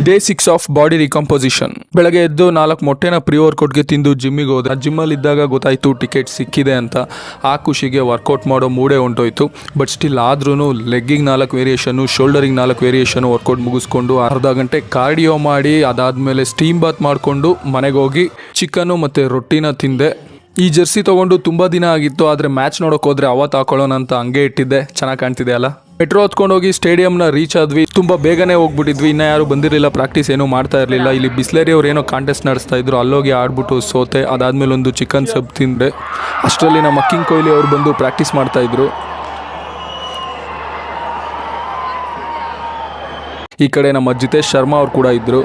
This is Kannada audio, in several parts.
Day 6 of body ರಿಕಂಪೋಸಿಷನ್. ಬೆಳಗ್ಗೆ ಎದ್ದು 4 ಮೊಟ್ಟೆನ ಪ್ರೀ ವರ್ಕೌಟ್ಗೆ ತಿಂದು ಜಿಮ್ಮಿಗೆ ಹೋದೆ. ಜಿಮ್ಮಲ್ಲಿ ಇದ್ದಾಗ ಗೊತ್ತಾಯ್ತು ಟಿಕೆಟ್ ಸಿಕ್ಕಿದೆ ಅಂತ. ಆ ಖುಷಿಗೆ ವರ್ಕೌಟ್ ಮಾಡೋ ಮೂಡೇ ಹೊಂಟೋಯ್ತು. ಬಟ್ ಸ್ಟಿಲ್ ಆದ್ರೂ ಲೆಗ್ಗಿಗೆ 4 ವೇರಿಯೇಷನು, ಶೋಲ್ಡರಿಗೆ 4 ವೇರಿಯೇಷನು ವರ್ಕೌಟ್ ಮುಗಿಸ್ಕೊಂಡು ಅರ್ಧ ಗಂಟೆ ಕಾರ್ಡಿಯೋ ಮಾಡಿ ಅದಾದಮೇಲೆ ಸ್ಟೀಮ್ ಬಾತ್ ಮಾಡಿಕೊಂಡು ಮನೆಗೆ ಹೋಗಿ ಚಿಕನ್ನು ಮತ್ತು ರೊಟ್ಟಿನ ತಿಂದೆ. ಈ ಜರ್ಸಿ ತೊಗೊಂಡು ತುಂಬ ದಿನ ಆಗಿತ್ತು, ಆದರೆ ಮ್ಯಾಚ್ ನೋಡೋಕೆ ಹೋದರೆ ಅವತ್ತು ಹಾಕೊಳ್ಳೋಣ ಅಂತ ಹಂಗೆ ಇಟ್ಟಿದ್ದೆ. ಚೆನ್ನಾಗಿ ಕಾಣ್ತಿದೆ ಅಲ್ಲ. ಮೆಟ್ರೋ ಹೊತ್ಕೊಂಡೋಗಿ ಸ್ಟೇಡಿಯಂನ ರೀಚ್ ಆದ್ವಿ. ತುಂಬ ಬೇಗನೆ ಹೋಗ್ಬಿಟ್ಟಿದ್ವಿ. ಇನ್ನೂ ಯಾರು ಬಂದಿರಲಿಲ್ಲ, ಪ್ರಾಕ್ಟೀಸ್ ಏನೂ ಮಾಡ್ತಾ ಇರಲಿಲ್ಲ. ಇಲ್ಲಿ ಬಿಸ್ಲೇರಿ ಅವ್ರು ಏನೋ ಕಾಂಟೆಸ್ಟ್ ನಡೆಸ್ತಾ ಇದ್ರು, ಅಲ್ಲೋಗಿ ಆಡ್ಬಿಟ್ಟು ಸೋತೆ. ಅದಾದಮೇಲೆ ಒಂದು ಚಿಕನ್ ಸಬ್ ತಿಂದೆ. ಅಷ್ಟರಲ್ಲಿ ನಮ್ಮ ಕಿಂಗ್ ಕೊಹ್ಲಿ ಅವ್ರು ಬಂದು ಪ್ರಾಕ್ಟೀಸ್ ಮಾಡ್ತಾಯಿದ್ರು. ಈ ಕಡೆ ನಮ್ಮ ಜಿತೇಶ್ ಶರ್ಮಾ ಅವ್ರು ಕೂಡ ಇದ್ದರು.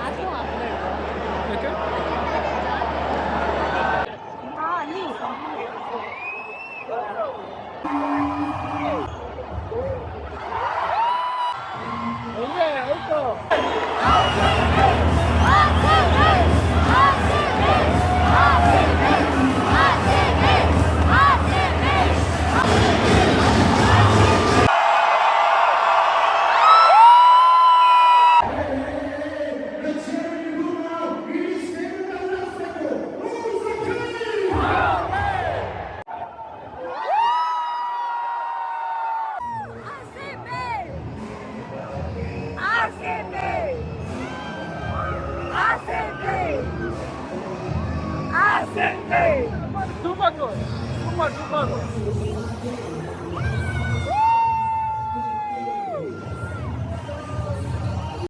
Super good.